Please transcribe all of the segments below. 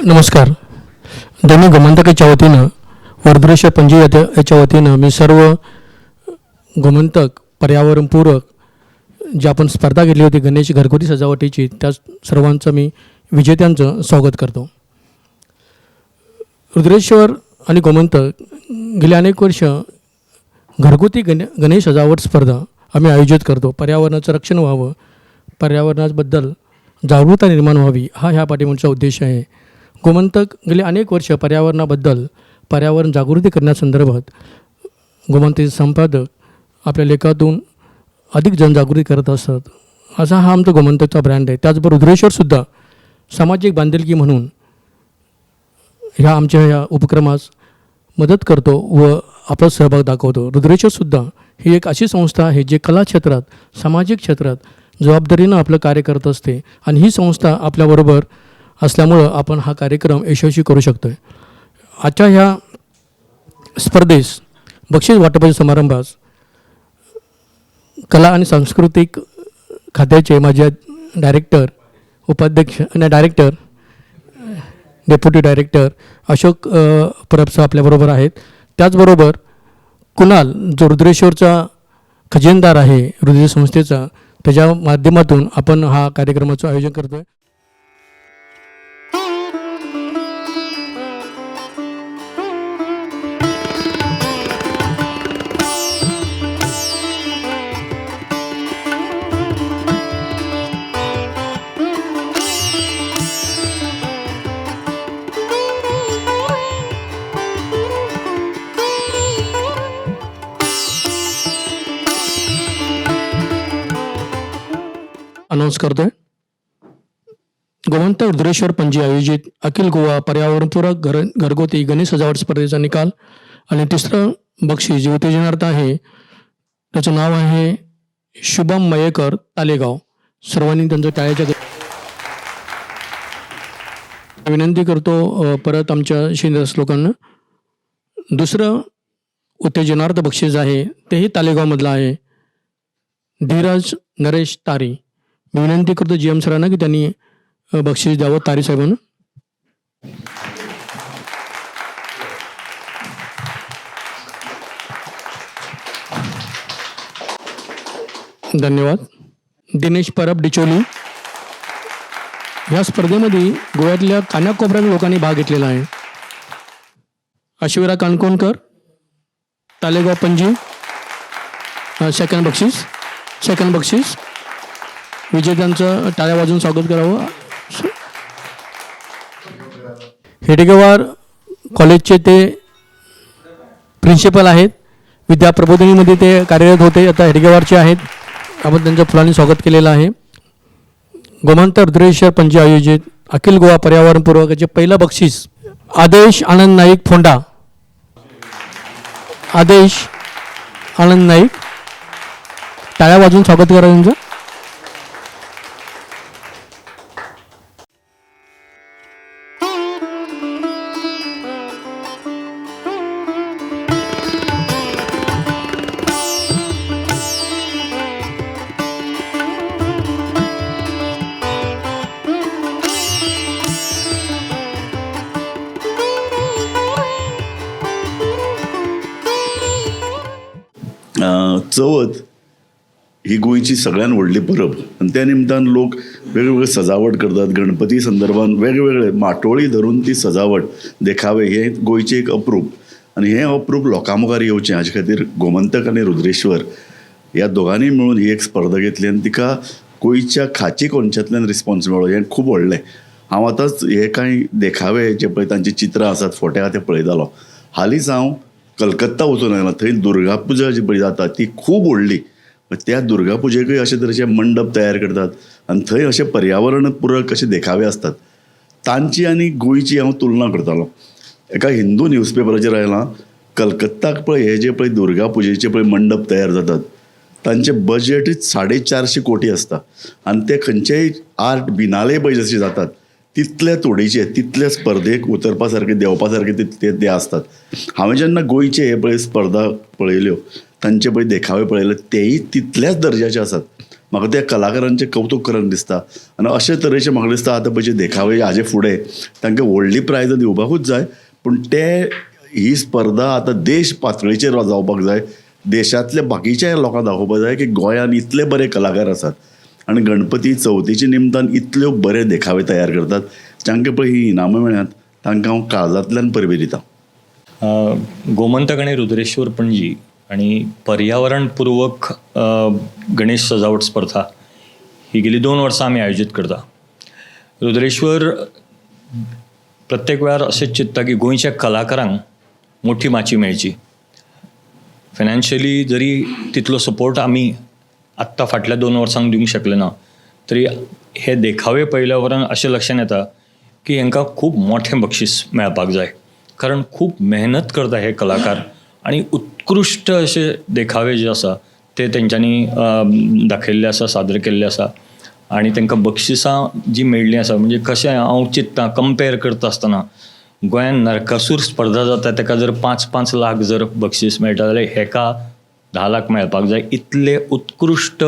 नमस्कार. दैनिक गोमंतकाच्या वतीनं वर्धरेश्वर पणजी याच्या वतीनं मी सर्व गोमंतक पर्यावरणपूरक जी आपण स्पर्धा घेतली होती गणेश घरगुती सजावटीची, त्या सर्वांचं मी विजेत्यांचं स्वागत करतो. रुद्रेश्वर आणि गोमंतक गेली अनेक वर्ष घरगुती गणेश सजावट स्पर्धा आम्ही आयोजित करतो. पर्यावरणाचं रक्षण व्हावं, पर्यावरणाबद्दल जागरूकता निर्माण व्हावी, हा ह्या पाठीमागचा उद्देश आहे. गोमंतक गेली अनेक वर्ष पर्यावरणाबद्दल पर्यावरण जागृती करण्यासंदर्भात गोमंतकचे संपादक आपल्या लेखातून अधिक जनजागृती करत असतात. असा हा आमचा गोमंतकचा ब्रँड आहे. त्याचबरोबर रुद्रेश्वरसुद्धा सामाजिक बांधिलकी म्हणून ह्या उपक्रमास मदत करतो व आपला सहभाग दाखवतो. रुद्रेश्वरसुद्धा ही एक अशी संस्था आहे जी कला क्षेत्रात, सामाजिक क्षेत्रात जबाबदारीनं आपलं कार्य करत असते आणि ही संस्था आपल्याबरोबर असल्यामुळं आपण हा कार्यक्रम यशस्वी करू शकतो आहे. आजच्या ह्या स्पर्धेस बक्षीस वाटपाच्या समारंभास कला आणि सांस्कृतिक खात्याचे माझे डायरेक्टर, उपाध्यक्ष आणि director, deputy director Ashok Parab आपल्याबरोबर आहेत. त्याचबरोबर कुणाल जो रुद्रेश्वरचा खजिनदार आहे रुद्र संस्थेचा, त्याच्या माध्यमातून आपण हा कार्यक्रमाचं आयोजन करतो आहे. अनाऊन्स करतोय. गोमंतक रुद्रेश्वर पणजी आयोजित अखिल गोवा पर्यावरणपूरक घरगुती गणेश सजावट स्पर्धेचा निकाल आणि तिसरं बक्षीस जे उत्तेजनार्थ आहे त्याचं नाव आहे शुभम मयेकर, तालेगाव. सर्वांनी त्यांचं टाळ्याच्या विनंती करतो परत आमच्या शिंदे लोकांना. दुसरं उत्तेजनार्थ बक्षीस आहे तेही तालेगावमधलं आहे, धीरज नरेश तारी. मी विनंती करतो जी एम सरांना की त्यांनी बक्षीस द्यावं तारी साहेबांना. धन्यवाद. दिनेश परब, डिचोली. ह्या स्पर्धेमध्ये गोव्यातल्या कानाकोपऱ्यातील लोकांनी भाग घेतलेला आहे. अश्विरा काणकोणकर, तालेगाव पणजी. सेकंड बक्षीस विजेत्यांचं टाळ्या वाजवून स्वागत करावं. हेडगेवार कॉलेजचे ते प्रिन्सिपल आहेत. विद्या प्रबोधिनीमध्ये ते कार्यरत होते, आता हेडगेवारचे आहेत. आपण त्यांचं फुलांनी स्वागत केलेलं आहे. गोमंतक रुद्रेश्वर पणजी आयोजित अखिल गोवा पर्यावरणपूर्वकाचे पहिलं बक्षीस आदेश आनंद नाईक, फोंडा. आदेश आनंद नाईक, टाळ्या वाजवून स्वागत करा त्यांचं. चवथ ही गोंयची सगळ्यात व्हडली परब आणि त्या निमतान लोक वेगवेगळे सजावट करतात. गणपती संदर्भात वेगवेगळे माटोळी धरून ती सजावट देखावे हे गोंयचे एक अप्रूप, आणि हे अप्रूप लोकां मुखार येवचें हाजे खातीर गोमंतक आनी रुद्रेश्वर ह्या दोगांनी मेळून ही एक स्पर्धा घेतली आणि तिका गोंयच्या खाची कोनशांतल्यान रिस्पॉन्स मेळ्ळो. हें खूब व्हडलें. हांव आतांच हे कांय देखावे जे पळय तांची चित्रां आसात फोट्या ते पळयतालो. हालींच हांव कलकत्ता वचून आयलां. थंय दुर्गा पुजा जी पळय जाता ती खूब व्हडली. त्या दुर्गा पुजेकूय अशे तरेचे मंडप तयार करतात आनी थंय अशे पर्यावरण पुरक अशे देखावे असतात. तांची आनी गोंयची हांव तुलना करतालो. एका हिंदू न्यूजपेपराचेर आयलां कलकत्ताक पळय हे जे पळय दुर्गा पुजेचे पळय मंडप तयार जातात तांचे बजेटच 450 कोटी आसता आनी ते खंयचेय आर्ट बिनाले पळय जशे जातात तितले तोडीचे, तितले स्पर्धेक उतरपा सारके देंवपा सारके ते आसतात. हांवें जेन्ना गोंयचे हे पळय स्पर्धा पळयल्यो तांचे पळय देखावे पळयले तेय तितल्याच दर्जाचे आसात. म्हाका त्या कलाकारांचें कौतूक करन दिसता आनी अशे तरेचे म्हाका दिसता आतां पयचे देखावे हाजे फुडें तांकां व्हडली प्रायजां दिवपाकूच जाय, पूण ही स्पर्धा आतां देश पातळीचेर जावपाक जाय. देशांतल्या बाकीच्या लोकांक दाखोवपाक जाय की गोंयांत इतले बरे कलाकार आसात आनी गणपती चवथीच्या निमतान इतल्यो बरे देखावे तयार करतात. जांकां पळय ही इनामां मेळ्ळ्यांत तांकां हांव काळजांतल्यान परबी दितां. गोमंतक आणि रुद्रेश्वर पणजी आणि पर्यावरणपूर्वक गणेश सजावट स्पर्धा ही गेली 2 वर्सां आमी आयोजीत करता. रुद्रेश्वर प्रत्येक वेळार अशेंच चिंतता की गोंयच्या कलाकारांक मोठी माची मेळची. फायनान्शियली जरी तितलो सपोर्ट आमी आत्तां फाटल्या 2 वर्सांक दिवंक शकले ना, तरी हे देखावे पळयल्या उपरांत अशें लक्षांत येता की हांकां खूब मोठें बक्षीस मेळपाक जाय. कारण खूब मेहनत करता हे कलाकार आणि उत्कृश्ट असे देखावे जे आसा ते तेंच्यांनी दाखयल्ले आसा, सादर केल्ले आसा आणि तांकां बक्षिसां जी मेळ्ळीं आसा, म्हणजे कशें हांव चिंततां कंपेर करता आसतना गोंयांत नरकासूर स्पर्धा जाता ताका जर 5-5 लाख जर बक्षीस मेळटा जाल्यार हेका 10 लाख मेळपाक जाय. इतले उत्कृश्ट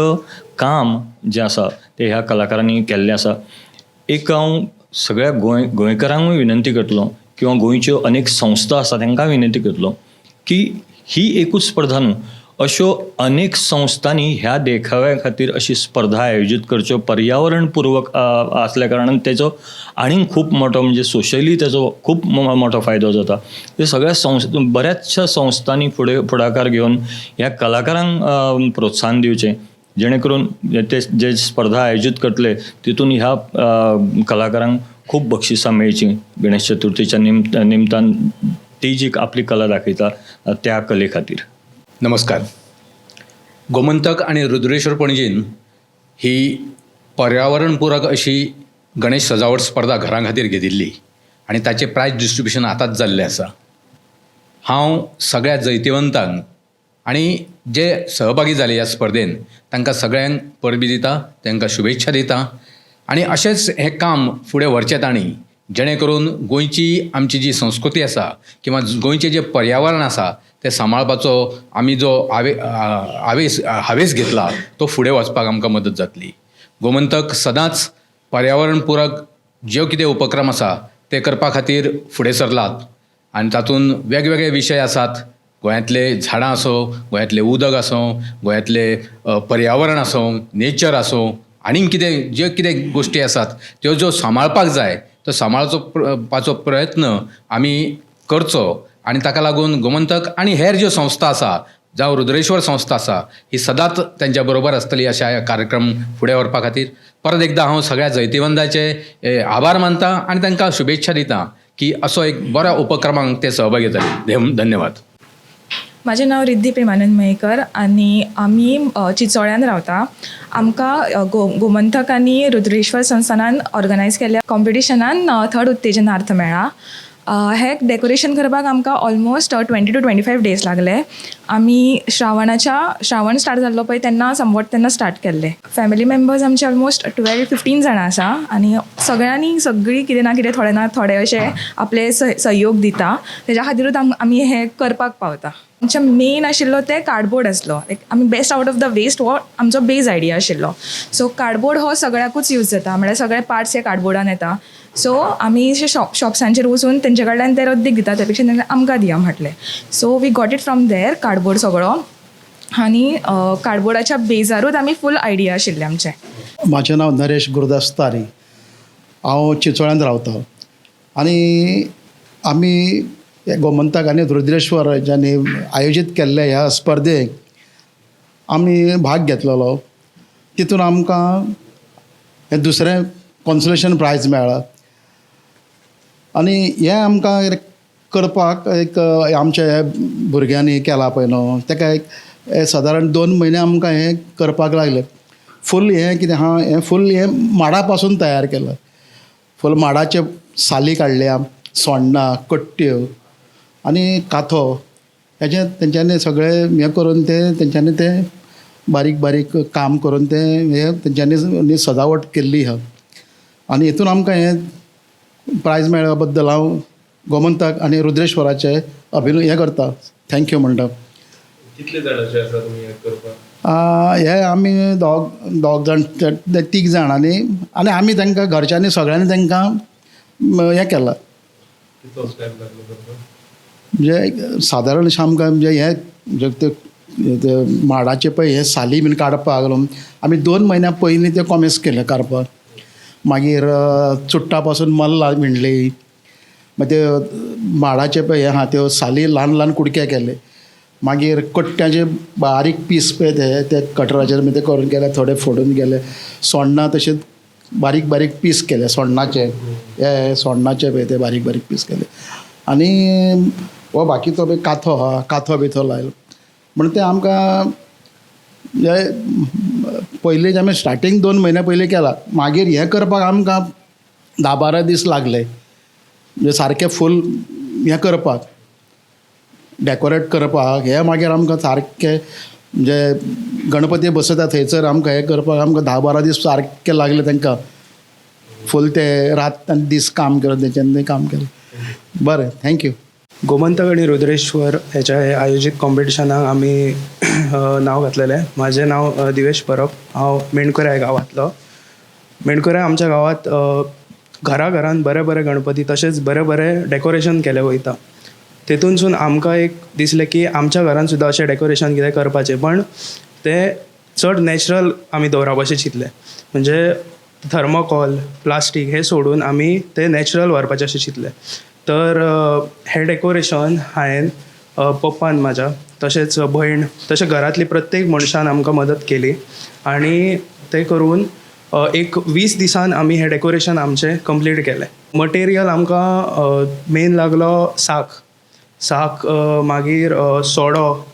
काम जें आसा ते ह्या कलाकारांनी केल्लें आसा. एक हांव सगळ्या गोंयकारांकूय विनंती करतलो किंवा गोंयच्यो अनेक संस्था आसा तांकां विनंती करतलो की ही एकूच स्पर्धा न्हू, अश्यो अनेक संस्थांनी ह्या देखाव्या खातीर अशी स्पर्धा आयोजीत करच्यो. पर्यावरणपूर्वक असल्या कारणान तेजो आनीक खूब मोठो म्हणजे सोशली तेजो खूब मोठो फायदो जाता. ते सगळ्या बऱ्याचशा संस्थांनी फुडाकार घेवन ह्या कलाकारांक प्रोत्साहन दिवचें, जेणे करून ते जे स्पर्धा आयोजीत करतले तितून ह्या कलाकारांक खूब बक्षिसां मेळचीं गणेश चतुर्थीच्या निमतान ती जी आपली कला दाखयता त्या कले खातीर. नमस्कार. गोमंतक आणि रुद्रेश्वर पणजीन ही पर्यावरणपूरक अशी गणेश सजावट स्पर्धा घरां खातीर घेतिल्ली आनी ताचें प्रायज डिस्ट्रिब्युशन आतांच जाल्लें आसा. हांव सगळ्या जैतिवंतांक आनी जे सहभागी जाले ह्या स्पर्धेन तांकां सगळ्यांक परबी दिता, तांकां शुभेच्छा दिता आनी अशेंच हें काम फुडें व्हरचें तांणी, जेणे करून गोंयची आमची जी संस्कृती आसा किंवा गोंयचें जें पर्यावरण आसा तें सांबाळपाचो आमी जो हावेस घेतला तो फुडें वचपाक आमकां मदत जातली. गोमंतक सदांच पर्यावरणपूरक ज्यो कितें उपक्रम आसा ते करपा खातीर फुडें सरलात आनी तातूंत वेगवेगळे विशय आसात. गोंयांतले झाडां आसूं, गोंयांतलें उदक आसूं, गोंयांतलें पर्यावरण आसूं, नेचर आसूं, आनीक कितें ज्यो कितें गोश्टी आसात त्यो ज्यो सांबाळपाक जाय तो सांबाळपाचो प्रयत्न आमी करचो. आनी ताका लागून गोमंतक आनी हेर ज्यो संस्था आसा जावं रुद्रेश्वर संस्था आसा ही सदांच तेंच्या बरोबर आसतली अशा कार्यक्रम फुडें व्हरपा खातीर. परत एकदां हांव सगळ्या जैतिवंतांचे आभार मानतां आनी तांकां शुभेच्छा दितां की असो एक बऱ्या उपक्रमांक ते सहभागी जातले. धन्यवाद. माझे नाव रिद्धी प्रेमानंद मयेकर आणि आम्ही चिंचोळ्यान रावता. आमकां गोमंतक आनी रुद्रेश्वर संस्थानान ऑर्गनायज केल्ल्या कॉम्पिटिशनान 3rd उत्तेजनार्थ मेळ्ळा. हे डेकोरेशन करपाक आमकां ऑलमोस्ट 20 to 25 days लागले. आमी श्रावण स्टार्ट जाल्लो पळय तेन्ना तेन्ना स्टार्ट केल्ले. फॅमिली मेंबर्स आमचे ऑलमोस्ट 12-15 जाणां आसा आनी सगळीं कितें ना कितें थोडे ना थोडे अशे आपले सहयोग दिता. तेज्या खातीरूच आमी हें करपाक पावता. आमचे मेन आशिल्लो ते कार्डबोर्ड आसलो. लायक आमी best out of the waste हो आमचो बेज आयडिया आशिल्लो. सो कार्डबोर्ड हो सगळ्याकूच यूज जाता, म्हळ्यार सगळे पार्ट्स हे कार्डबोर्डान येता. सो आमी शॉप्सांचेर वचून तेंचे कडल्यान ते रद्दीक दिता, त्या पेक्षा तेंकां आमकां दिया म्हटलें. So we got it from there cardboard सगळो आनी कार्डबोर्डाच्या बेजारूच आमी फूल आयडिया आशिल्ले आमचे. म्हाजें नांव नरेश गुरुदास तारी. हांव चिंचोळ्यान रावतां आनी आमी गोमंतक आनी रुद्रेश्वर ज्यांनी आयोजीत केल्ले ह्या स्पर्धेक आमी भाग घेतलेलो. तितून आमकां हें दुसरें कॉन्सोलेशन प्रायज मेळ्ळां आनी हें आमकां करपाक एक आमच्या भुरग्यांनी केलां पळय न्हू तेका एक सादारण 2 म्हयने आमकां हें करपाक लागले. फूल हें कितें आहा हें फूल हें माडा पासून तयार केलां. फूल माडाचे साली काडल्या, सोण्णां, कट्ट्यो आनी काथो हेजें तेंच्यांनी सगळें हें करून तेंच्यांनी तें बारीक बारीक काम करून हें तेंच्यांनी सजावट केल्ली आहा. आनी हितून आमकां हें प्रायज मेळ्ळ्या बद्दल हांव गोमंतक आनी रुद्रेश्वराचे हें करता, थँक्यू म्हणटा. कितले जाणांचे आसा तुमी हें करपाक? हे आमी दोग जाण तीग जाण आनी आमी तांकां घरच्यांनी सगळ्यांनी तांकां हें केलां म्हणजे सादारण अशें आमकां म्हणजे हे ते माडाचे पळय हे साली बीन काडपाक लागून आमी 2 म्हयन्या पयलीं ते कॉमेस केले काडपाक. मागीर चुट्टा पासून मल्लां विणली, मागीर ते माडाचे पळय हे आहा त्यो साली ल्हान ल्हान कुडके केले. मागीर कट्ट्याचे बारीक पीस पळय ते कटराचेर ते करून केले, थोडे फोडून गेले. सोण्णां तशेंच बारीक बारीक पीस केले सोण्णाचे, हे सोण्णाचे पळय ते बारीक बारीक पीस केले. आनी हो बाकीचो पळय काथो आहा, काथो बिथो लायलो म्हण ते आमकां पयलींच आमी स्टार्टींग 2 म्हयने पयलीं केलां. मागीर हें करपाक आमकां 10-12 दीस लागले म्हणजे सारकें फूल हें करपाक, डॅकोरेट करपाक. हे मागीर आमकां सारकें म्हणजे गणपती बसयता थंयसर आमकां हें करपाक आमकां 10-12 दीस सारकें लागले तांकां. फूल ते रात आनी दीस काम केलें, तेंच्यांनी काम केलें. बरें, थँक्यू. गोमंतक आणि रुद्रेश्वर ह्याच्या हे आयोजीत कॉम्पिटिशनाक आमी नांव घातलेलें. म्हाजें नांव दिवेश परब. हांव मेणकुऱ्या ह्या गांवांतलो. मेणकुऱ्या आमच्या गांवांत घरान बरे गणपती तशेंच बरें डेकोरेशन केलें वयता. तेतूनसून आमकां एक दिसलें की आमच्या घरान सुद्दां अशें डेकोरेशन कितें करपाचें, पण तें चड नॅचरल आमी दवरप अशें चिंतलें. म्हणजे थर्मोकॉल, प्लास्टीक हे सोडून आमी तें नॅचरल व्हरपाचें अशें चिंतलें. तर हें डेकोरेशन हांवें पप्पान म्हाज्या तशेंच भयण तशें घरांतली प्रत्येक मनशान आमकां मदत केली आणि ते करून एक 20 दिसान आमी हें डेकोरेशन आमचें कंप्लीट केलें. मटेरियल आमकां मेन लागलो साक, मागीर सोडो,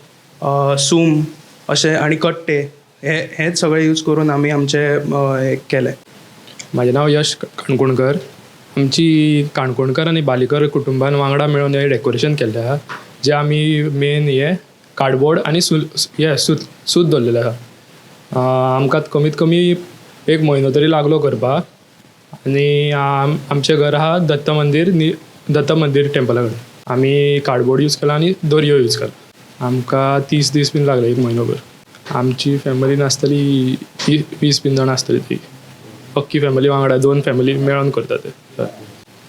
सूम अशें आनी कट्टे हेच सगळें यूज करून आमी आमचें हें केलें. म्हजें नांव यश काणकोणकर. आमची काणकोणकर आनी बालीकर कुटुंबान वांगडा मेळून हें डेकोरेशन केल्लें आहा, जें आमी मेन हें कार्डबोर्ड आनी सूत दवरलेलें आहा. आमकां कमीत कमी 1 म्हयनो तरी लागलो करपाक. आनी आमचें घर आहा दत्त मंदिर टेंपला कडेन. आमी कार्डबोर्ड यूज केला आनी दोरयो यूज केला. आमकां 30 दीस बीन लागले, 1 म्हयनोभर. आमची फॅमिली नासतली 20 बीन जाणां आसतली. ती अख्खी फॅमिली वांगडा 2 फॅमिली मेळोन करता ते.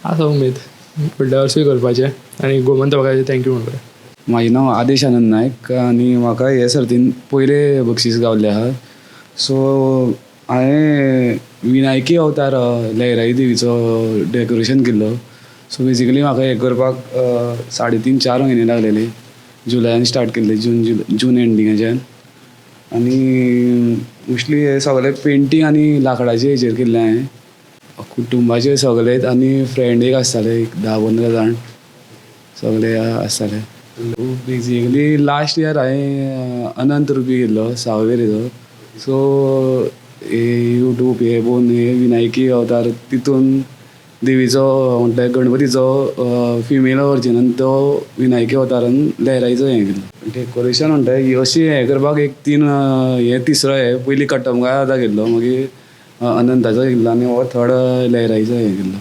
आसा उमेद फुडल्या वर्सूय करपाचें आनी गोमंतकाचें थँक्यू म्हणटा. म्हाजें नांव आदेश आनंद नायक आनी म्हाका हे सर्तीन पयलें बक्षीस गावल्लें आहा. सो हांवें विनायकी अवतार लयराई देवीचो डेकोरेशन केल्लो. सो बेजिकली म्हाका हें करपाक 3.5-4 म्हयने लागलेले. जुलयान स्टार्ट केल्ले, जून एंडिंगाच्यान. आनी मोस्टली हे सगळे पेंटींग आनी लाकडाचे हेचेर केल्लें हांवें. कुटुंबाचे सगळेच आनी फ्रेंड एक आसताले, 10-15 जाण सगळे आसताले. बेजिकली लास्ट इयर हांवें अनंत रुपी केल्लो सावयवेरेचो. सो यूट्यूब हे पळोवन हे विनायकी अवतार तितून देवीचो म्हणटा गणपतीचो फिमेल वर्जनान तो विनायकी अवतारान लयराईचो हें केल्लो. डेकोरेशन म्हणटा अशी हें करपाक एक 3 हे पयलीं कट्टमगाळ केल्लो, मागीर अनंताचो केल्लो आनी हो थर्ड लयराईचो हें केल्लो.